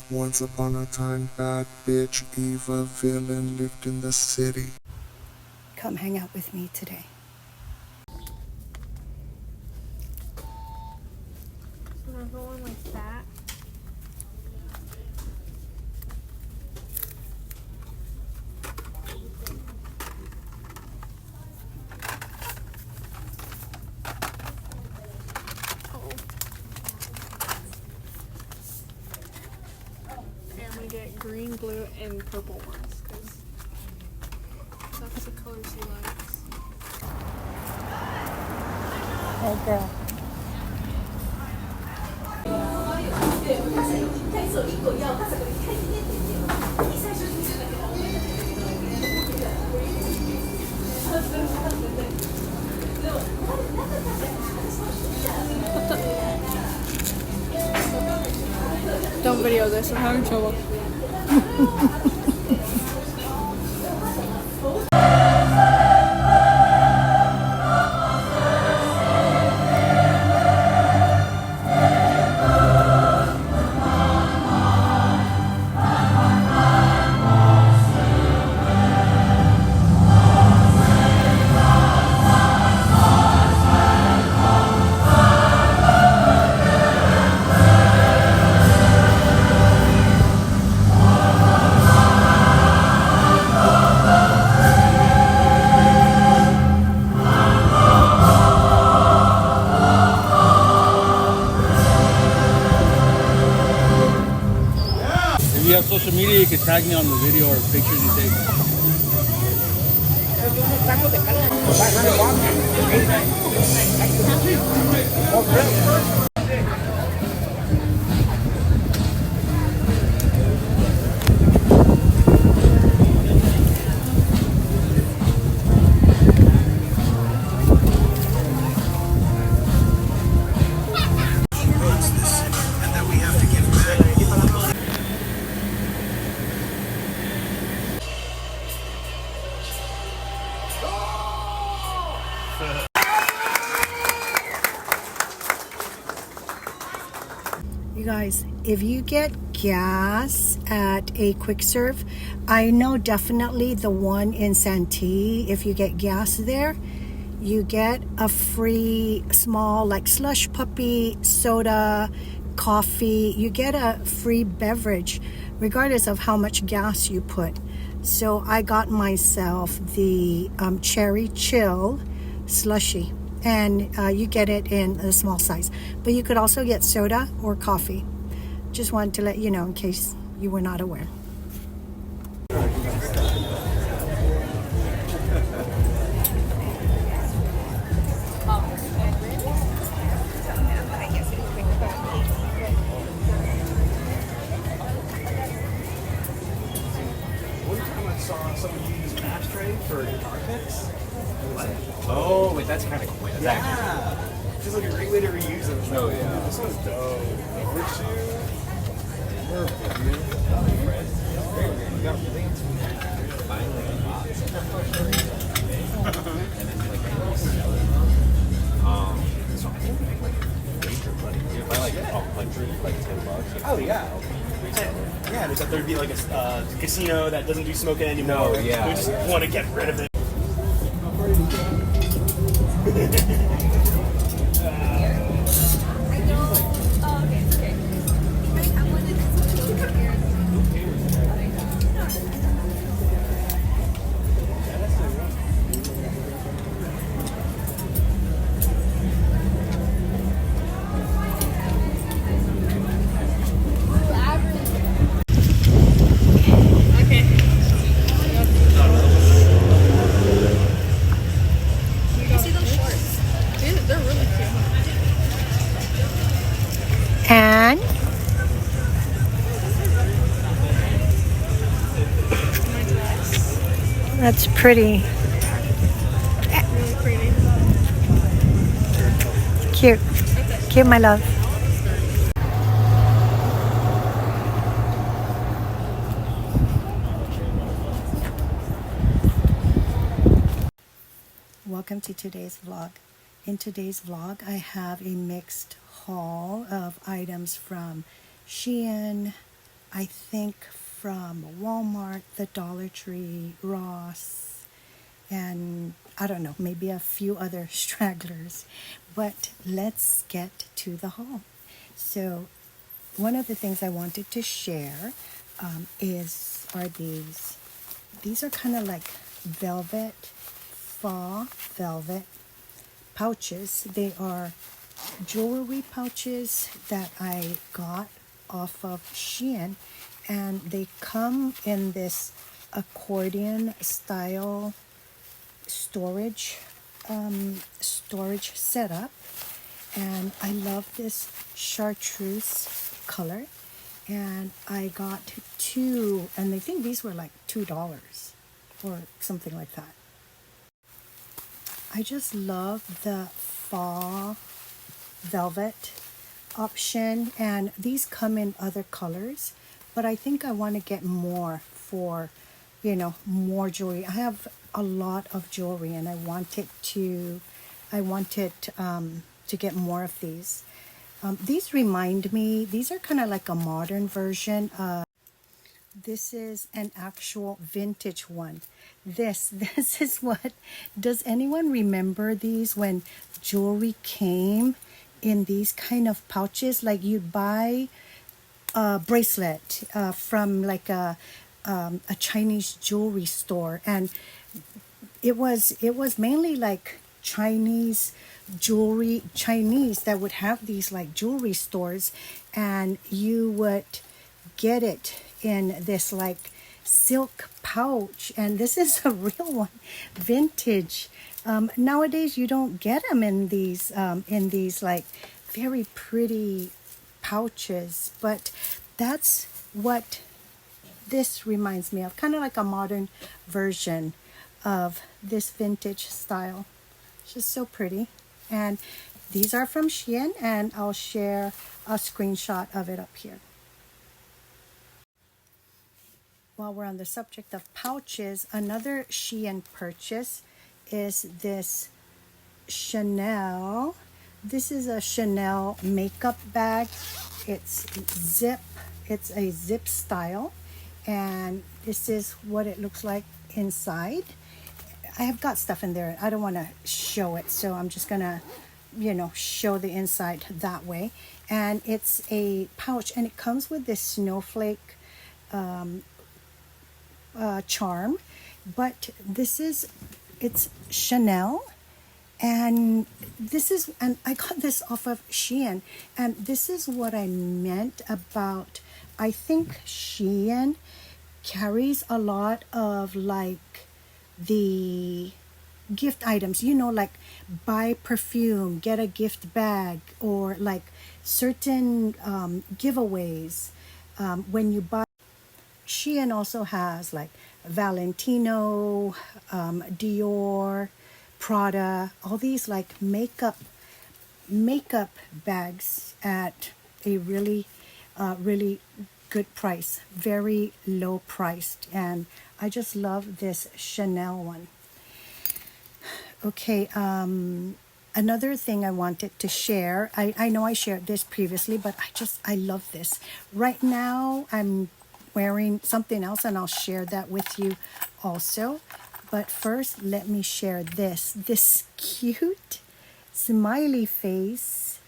Once upon a time, bad bitch Eva villain lived in the city. Come hang out with me today. So we're going like that. I'm gonna get green, blue, and purple ones because that's the colors he likes. Hey girl. Don't video this, I'm having trouble. If you have social media, you can tag me on the video or pictures you take. You guys, if you get gas at a quick serve, I know definitely the one in Santee, if you get gas there, you get a free small like slush puppy, soda, coffee. You get a free beverage regardless of how much gas you put. So I got myself the cherry chill slushy, and you get it in a small size, but you could also get soda or coffee. Just wanted to let you know in case you were not aware. One time I saw someone use an ashtray for guitar picks. What? Oh, wait, that's kind of cool. Yeah. It's just like a great way to reuse them. Oh, yeah. This one's dope. Oh, yeah. Yeah, there's that there'd be like a casino that doesn't do smoking anymore. No, yeah. We just want to get rid of it. And that's pretty. Really pretty. Cute. Cute, my love. Welcome to today's vlog. In today's vlog, I have a mixed haul of items from Shein, I think from Walmart, the Dollar Tree, Ross, and I don't know, maybe a few other stragglers. But let's get to the haul. So, one of the things I wanted to share are these. These are kind of like velvet, faux velvet pouches. They are jewelry pouches that I got off of Shein, and they come in this accordion style storage setup, and I love this chartreuse color, and I got two, and I think these were like $2 or something like that. I just love the faux velvet option, and these come in other colors, but I think I want to get more for, more jewelry. I have a lot of jewelry, and I wanted to get more of these. These remind me, these are kind of like a modern version. This is an actual vintage one. This is what, does anyone remember these when jewelry came in these kind of pouches? Like you'd buy a bracelet from like a Chinese jewelry store, and it was mainly like Chinese that would have these like jewelry stores, and you would get it in this like silk pouch, and this is a real one, vintage. Nowadays you don't get them in these like very pretty pouches, but that's what this reminds me of, kind of like a modern version of this vintage style. It's just so pretty. And these are from Shein, and I'll share a screenshot of it up here. While we're on the subject of pouches, another Shein purchase is this Chanel. This is a Chanel makeup bag. It's a zip style, and this is what it looks like inside. I have got stuff in there. I don't want to show it, so I'm just gonna, show the inside that way. And it's a pouch, and it comes with this snowflake charm, but it's Chanel, and I got this off of Shein, and this is what I meant about, I think Shein carries a lot of like the gift items, like buy perfume, get a gift bag, or like certain giveaways when you buy. Shein also has like Valentino, Dior, Prada, all these like makeup bags at a really good price, very low priced, and I just love this Chanel one. Okay, another thing I wanted to share, I know I shared this previously, but I love this. Right now I'm wearing something else, and I'll share that with you also. But first, let me share this cute smiley face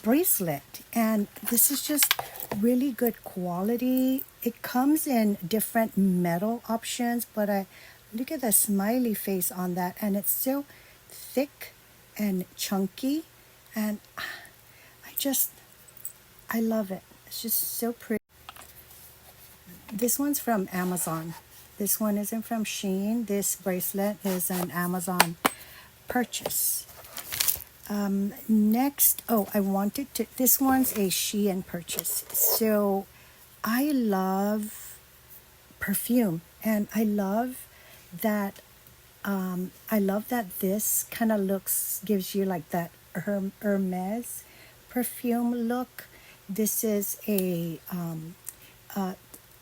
bracelet, and this is just really good quality. It comes in different metal options, but I look at the smiley face on that, and it's so thick and chunky, and I love it. It's just so pretty. This one's from Amazon. This one isn't from Shein. This bracelet is an Amazon purchase. Next, this one's a Shein purchase. So I love perfume, and I love that this kind of gives you like that Hermes perfume look. This is a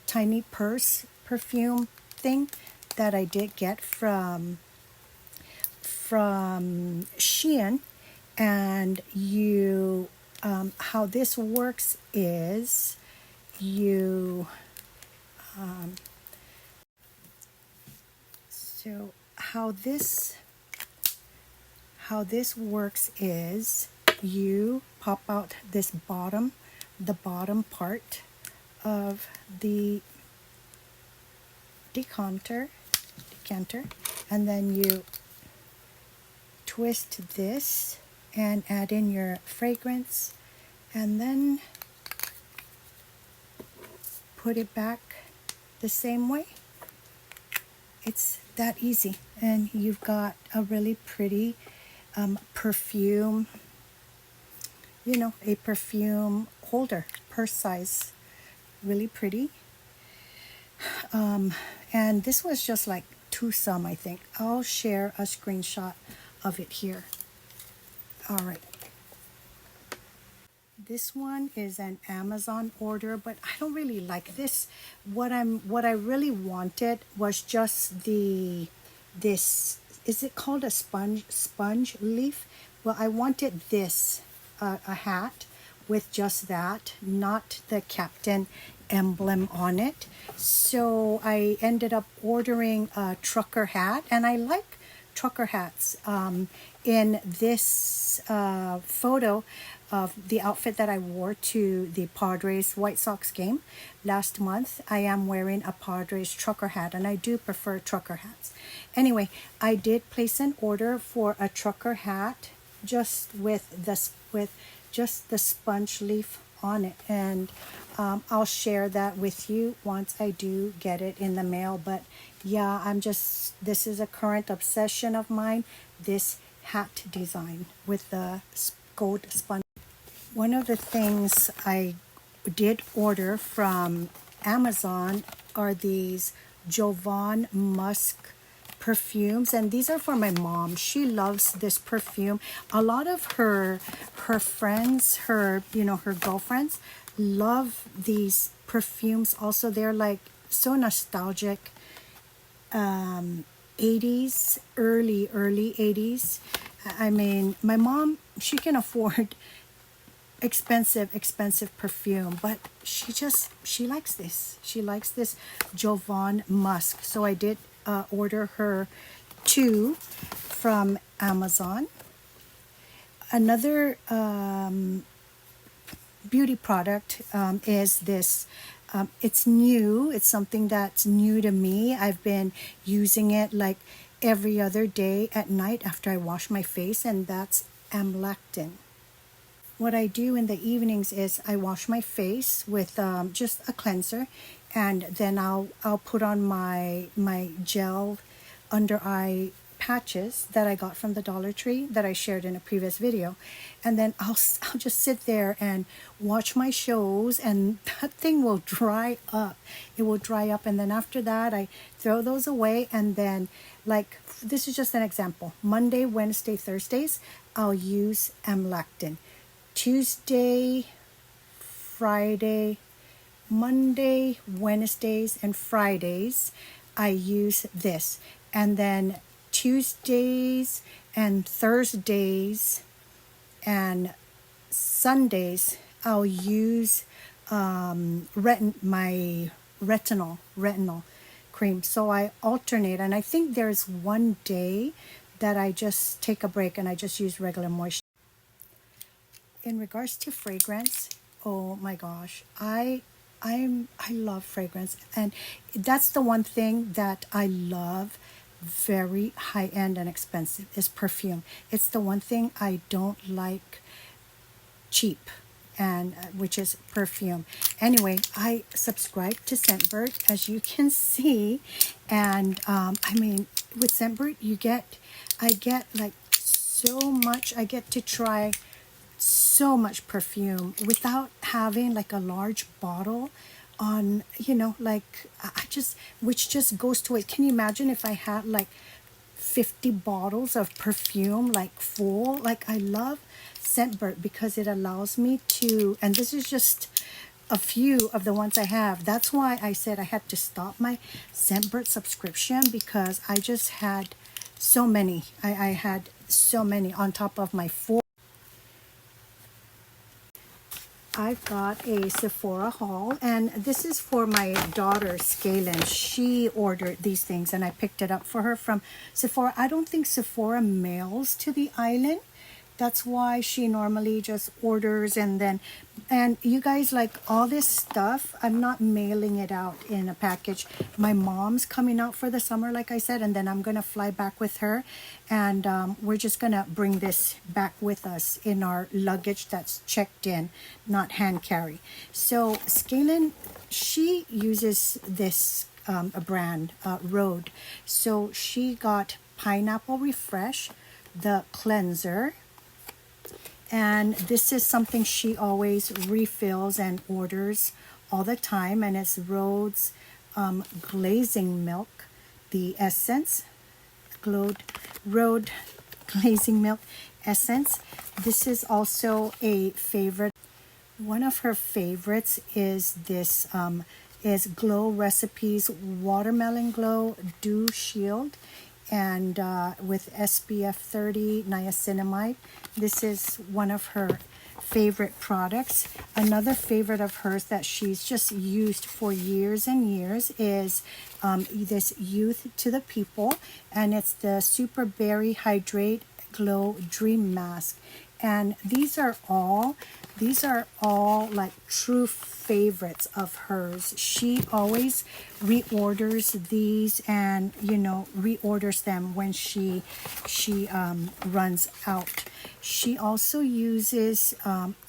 tiny purse perfume thing that I did get from Shein, and how this works is you so how this works is you pop out this the bottom part of the decanter, and then you twist this and add in your fragrance, and then put it back the same way. It's that easy, and you've got a really pretty perfume, a perfume holder, purse size, really pretty. And this was just like two some, I think. I'll share a screenshot of it here. All right. This one is an Amazon order, but I don't really like this. What I really wanted was just this, is it called a sponge leaf? Well, I wanted this, a hat with just that, not the captain emblem on it. So I ended up ordering a trucker hat, and I like trucker hats. In this photo of the outfit that I wore to the Padres White Sox game last month, I am wearing a Padres trucker hat, and I do prefer trucker hats. Anyway, I did place an order for a trucker hat just with just the sponge leaf on it, and I'll share that with you once I do get it in the mail. But yeah, this is a current obsession of mine, this hat design with the gold sponge. One of the things I did order from Amazon are these Jovan Musk perfumes, and these are for my mom. She loves this perfume. A lot of her friends, her girlfriends love these perfumes also. They're like so nostalgic. 80s, early 80s. I mean, my mom, she can afford expensive perfume, but she likes this. She likes this Jovan Musk. So I did order her 2 from Amazon. Another beauty product is this. It's new. It's something that's new to me. I've been using it like every other day at night after I wash my face, and that's amlactin. What I do in the evenings is I wash my face with just a cleanser, and then I'll put on my gel under eye patches that I got from the Dollar Tree that I shared in a previous video, and then I'll just sit there and watch my shows, and that thing will dry up. It will dry up, and then after that I throw those away, and then, like, this is just an example. Monday, Wednesday, Thursdays I'll use amlactin. Tuesday, Friday, Monday, Wednesdays, and Fridays I use this, and then Tuesdays and Thursdays and Sundays I'll use my retinol cream. So I alternate, and I think there's one day that I just take a break and I just use regular moisture. In regards to fragrance, oh my gosh, I love fragrance, and that's the one thing that I love, very high-end and expensive, is perfume. It's the one thing I don't like cheap, and which is perfume. Anyway, I subscribe to Scentbird, as you can see, and I mean, with Scentbird I get like so much. I get to try so much perfume without having like a large bottle on, like which just goes to it. Can you imagine if I had like 50 bottles of perfume, like full? Like, I love Scentbird because it allows me to, and this is just a few of the ones I have. That's why I said I had to stop my Scentbird subscription, because I just had so many. I had so many on top of my 4. I've got a Sephora haul, and this is for my daughter, Scalen. She ordered these things, and I picked it up for her from Sephora. I don't think Sephora mails to the island. That's why she normally just orders, and you guys, like, all this stuff, I'm not mailing it out in a package. My mom's coming out for the summer, like I said, and then I'm going to fly back with her, and we're just going to bring this back with us in our luggage that's checked in, not hand carry. So Scalen, she uses this a brand, Rhode. So she got Pineapple Refresh, the cleanser, and this is something she always refills and orders all the time, and it's Rhode's glazing milk, the essence, Rhode glazing milk essence. This is also a favorite. One of her favorites is this is Glow Recipes Watermelon Glow Dew Shield, and with SPF 30 niacinamide. This is one of her favorite products. Another favorite of hers that she's just used for years and years is this Youth to the People, and it's the Super Berry Hydrate Glow Dream Mask. And these are all like true favorites of hers. She always reorders these, and reorders them when she runs out. She also uses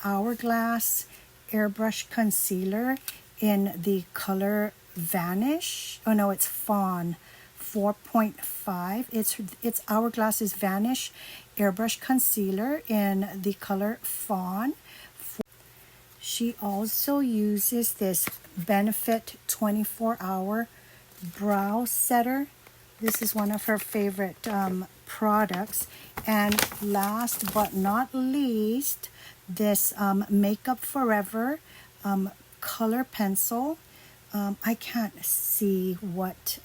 Hourglass Airbrush Concealer in the color Vanish. Oh no, it's Fawn 4.5. It's Hourglass's Vanish Airbrush Concealer in the color Fawn. She also uses this Benefit 24-hour brow setter. This is one of her favorite products. And last but not least, this Makeup Forever color pencil. I can't see what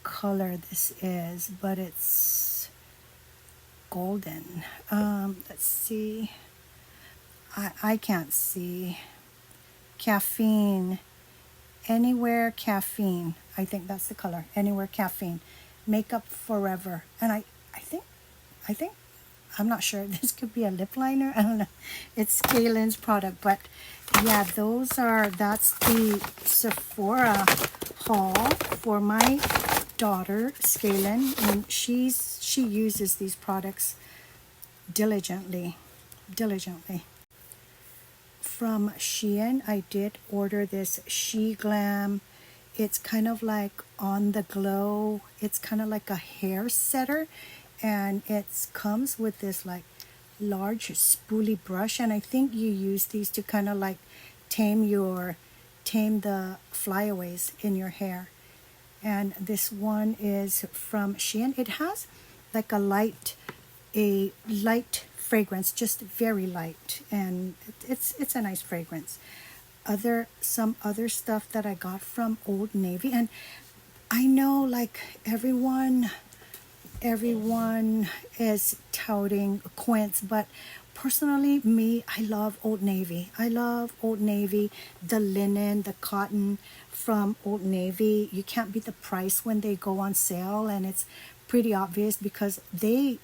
color this is, but it's golden. Let's see. I can't see. Caffeine. Anywhere Caffeine. I think that's the color. Anywhere Caffeine. Makeup Forever. And I think, I'm not sure. This could be a lip liner. I don't know. It's Scalen's product. But yeah, that's the Sephora haul for my daughter, Scalen. And she uses these products diligently. From Shein, I did order this She Glam. It's kind of like On the Glow. It's kind of like a hair setter, and it comes with this like large spoolie brush, and I think you use these to kind of like tame the flyaways in your hair. And this one is from Shein. It has like a light fragrance, just very light, and it's a nice fragrance. Some other stuff that I got from Old Navy, and I know like everyone is touting Quince, but personally, me, I love Old Navy. The linen, the cotton from Old Navy. You can't beat the price when they go on sale, and it's pretty obvious because they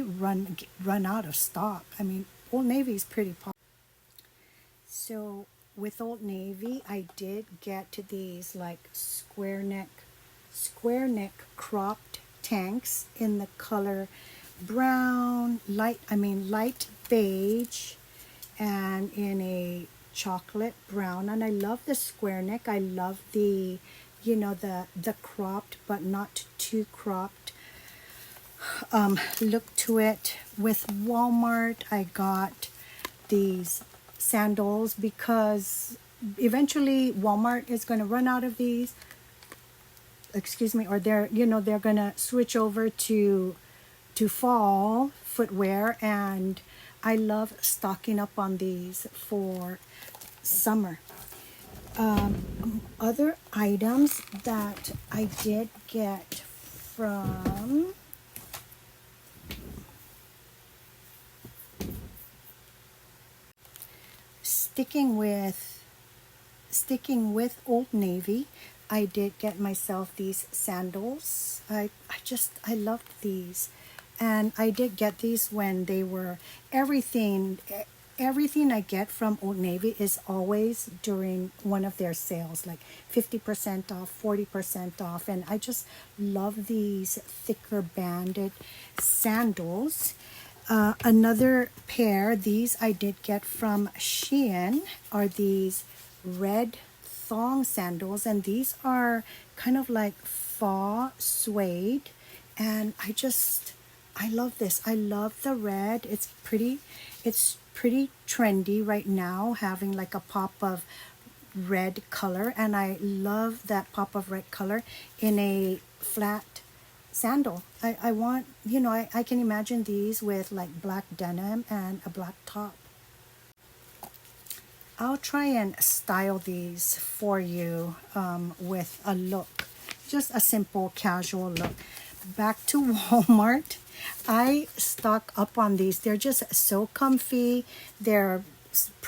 run out of stock. I mean, Old Navy is pretty popular. So with Old Navy, I did get these like square neck cropped tanks in the color brown, light beige, and in a chocolate brown. And I love the square neck. I love the the cropped but not too cropped look to it. With Walmart, I got these sandals because eventually Walmart is going to run out of these. Or they're going to switch over to fall footwear, and I love stocking up on these for summer. Other items that I did get from sticking with Old Navy, I did get myself these sandals. I loved these. And I did get these when they were everything I get from Old Navy is always during one of their sales, like 50% off, 40% off. And I just love these thicker banded sandals. Another pair, these I did get from Shein, are these red thong sandals, and these are kind of like faux suede, and I love this. I love the red. It's pretty trendy right now, having like a pop of red color, and I love that pop of red color in a flat sandal. I want, I can imagine these with like black denim and a black top. I'll try and style these for you with a look, just a simple casual look. Back to Walmart. I stock up on these. They're just so comfy. They're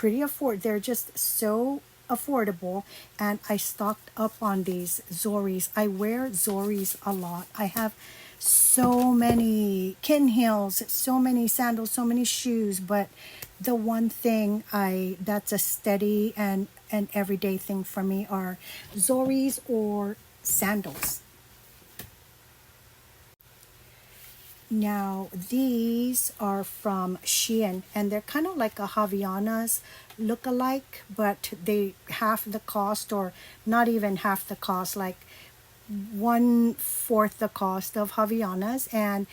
they're just so affordable, and I stocked up on these Zoris. I wear Zoris a lot. I have so many kitten heels, so many sandals, so many shoes, but the one thing that's a steady and an everyday thing for me are Zoris or sandals. Now, these are from Shein, and they're kind of like a Havaianas look-alike, but they half the cost, or not even half the cost, like 1/4 the cost of Havaianas. And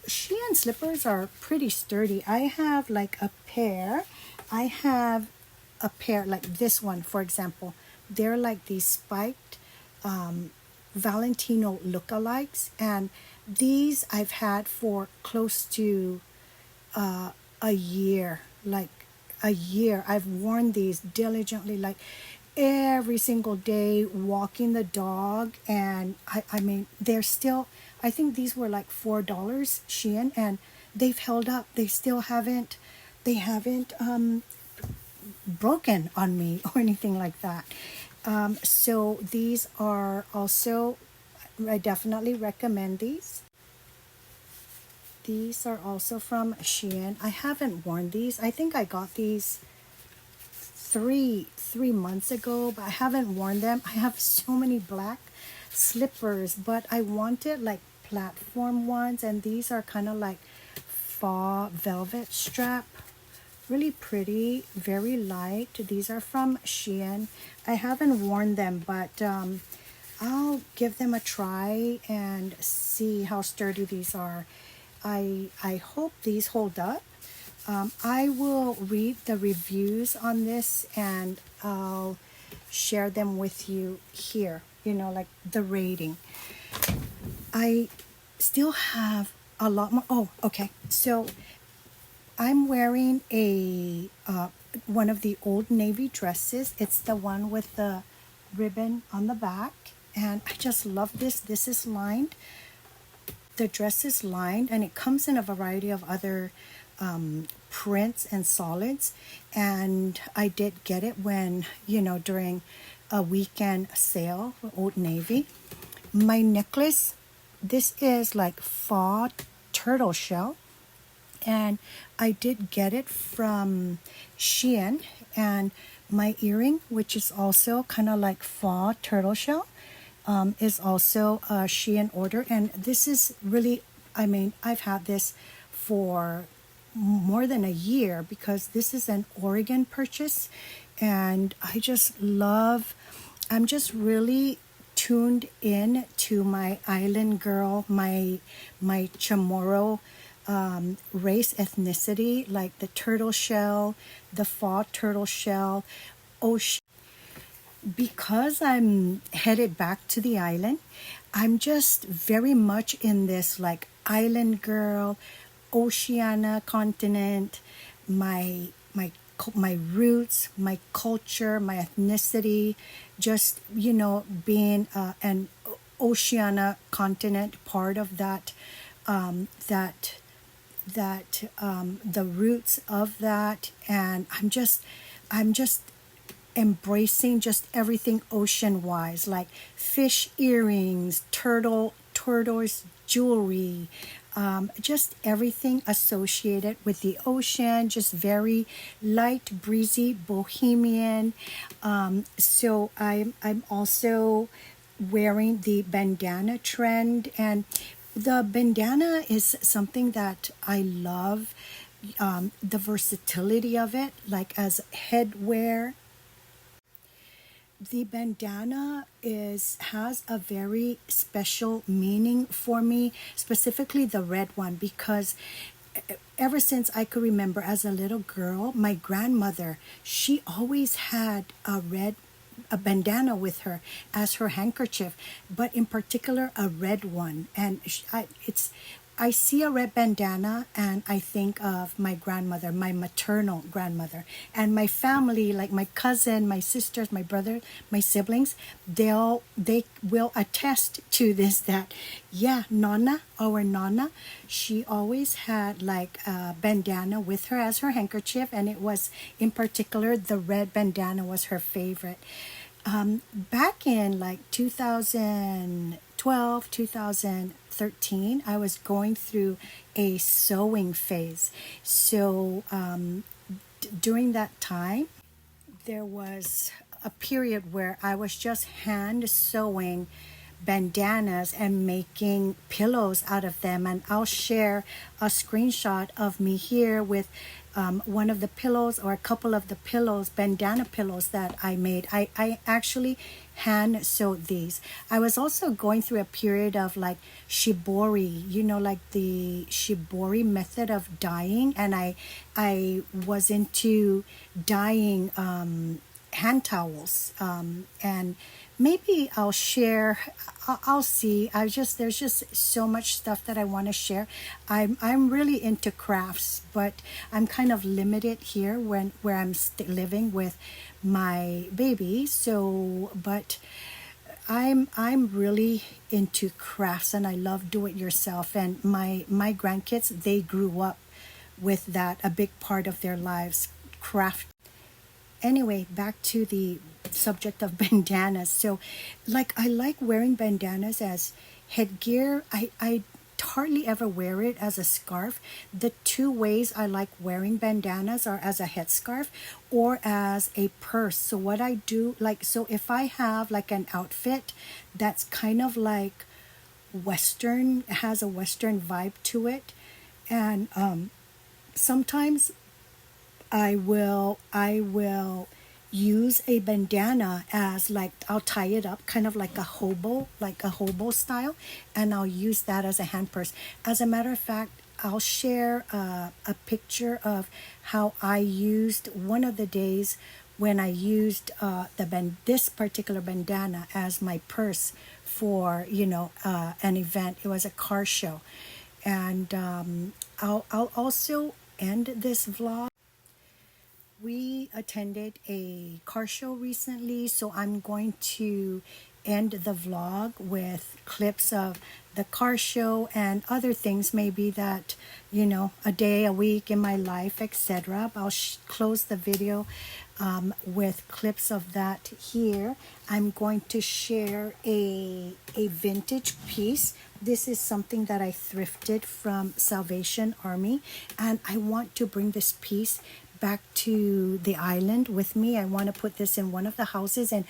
Shein slippers are pretty sturdy. I have a pair like this one, for example. They're like these spiked Valentino lookalikes, and these I've had for close to a year. Like a year. I've worn these diligently, like every single day, walking the dog, and I mean, they're still, I think these were like $4 Shein, and they've held up. They haven't broken on me or anything like that. So these are also, I definitely recommend these. These are also from Shein. I haven't worn these. I think I got these three months ago, but I haven't worn them. I have so many black slippers, but I wanted like platform ones, and these are kind of like faux velvet strap. Really pretty, very light. These are from Shein. I haven't worn them, but I'll give them a try and see how sturdy these are. I hope these hold up. I will read the reviews on this, and I'll share them with you here, like the rating. I still have a lot more. Oh, okay. So I'm wearing a one of the Old Navy dresses. It's the one with the ribbon on the back, and I just love this. This is lined. The dress is lined, and it comes in a variety of other prints and solids. And I did get it when, during a weekend sale for Old Navy. My necklace, this is like faux turtle shell, and I did get it from Shein. And my earring, which is also kind of like faux turtle shell, is also a Shein order. And this is really, I mean, I've had this for more than a year, because this is an Oregon purchase, and I'm just really tuned in to my island girl, my Chamorro race ethnicity, like the turtle shell, the faux turtle shell. Because I'm headed back to the island, I'm just very much in this like island girl, Oceania continent, my roots, my culture, my ethnicity, just being an Oceania continent part of that, the roots of that. And I'm just I'm just embracing just everything ocean wise, like fish earrings, turtles jewelry, just everything associated with the ocean, just very light, breezy, bohemian. So I'm also wearing the bandana trend, and the bandana is something that I love. The versatility of it, like as headwear. The bandana is has a very special meaning for me, specifically the red one, because ever since I could remember as a little girl, my grandmother, she always had a bandana with her as her handkerchief, but in particular a red one. And I see a red bandana and I think of my grandmother, my maternal grandmother, and my family, like my cousin, my sisters, my brother, my siblings. They will attest to this, that yeah, Nonna, our Nonna, she always had like a bandana with her as her handkerchief, and it was in particular the red bandana was her favorite. Back in like 2012, 2013, I was going through a sewing phase. So during that time, there was a period where I was just hand sewing bandanas and making pillows out of them. And I'll share a screenshot of me here with one of the pillows, or a couple of the pillows, bandana pillows that I made. I actually hand sewed these. I was also going through a period of like shibori, like the shibori method of dyeing, and I was into dyeing hand towels, and maybe I'll share. I'll see. There's just so much stuff that I want to share. I'm really into crafts, but I'm kind of limited here where I'm living with my baby. So, but I'm really into crafts, and I love do it yourself. And my grandkids, they grew up with that, a big part of their lives, craft. Anyway, back to the subject of bandanas. So, like, I like wearing bandanas as headgear. I hardly ever wear it as a scarf. The two ways I like wearing bandanas are as a headscarf or as a purse. So what I do, like, so if I have like an outfit that's kind of like Western, has a Western vibe to it, and sometimes I will use a bandana as, like, I'll tie it up kind of like a hobo style, and I'll use that as a hand purse. As a matter of fact, I'll share a picture of how I used one of the days when I used this particular bandana as my purse for an event. It was a car show, and I'll also end this vlog. We attended a car show recently, so I'm going to end the vlog with clips of the car show and other things, maybe that, a day, a week in my life, etc. I'll close the video with clips of that here. I'm going to share a vintage piece. This is something that I thrifted from Salvation Army, and I want to bring this piece back to the island with me. I want to put this in one of the houses. And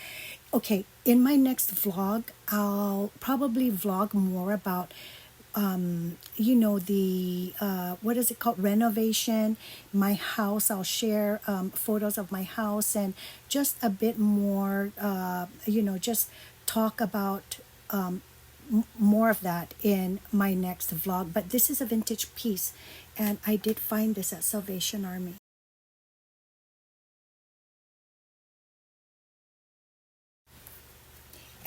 okay, in my next vlog, I'll probably vlog more about the what is it called, renovation, my house. I'll share photos of my house and just a bit more, just talk about more of that in my next vlog. But this is a vintage piece, and I did find this at Salvation Army.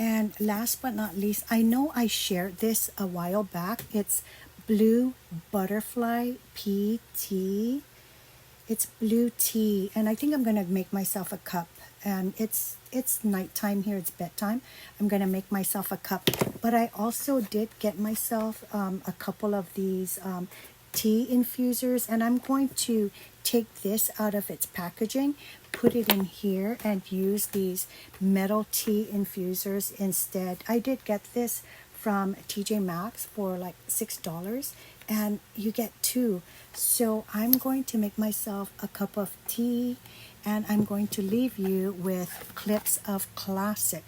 And last but not least, I know I shared this a while back. It's Blue Butterfly PT. It's blue tea, and I think I'm gonna make myself a cup. And it's nighttime here. It's bedtime. I'm gonna make myself a cup. But I also did get myself a couple of these tea infusers, and I'm going to take this out of its packaging, put it in here, and use these metal tea infusers instead. I did get this from TJ Maxx for like $6, and you get two. So I'm going to make myself a cup of tea, and I'm going to leave you with clips of classic,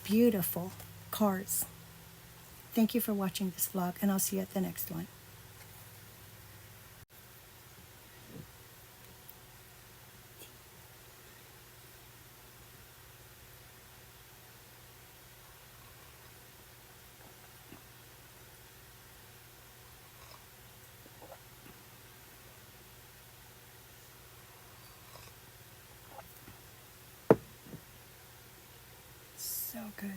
beautiful cards. Thank you for watching this vlog, and I'll see you at the next one. So good.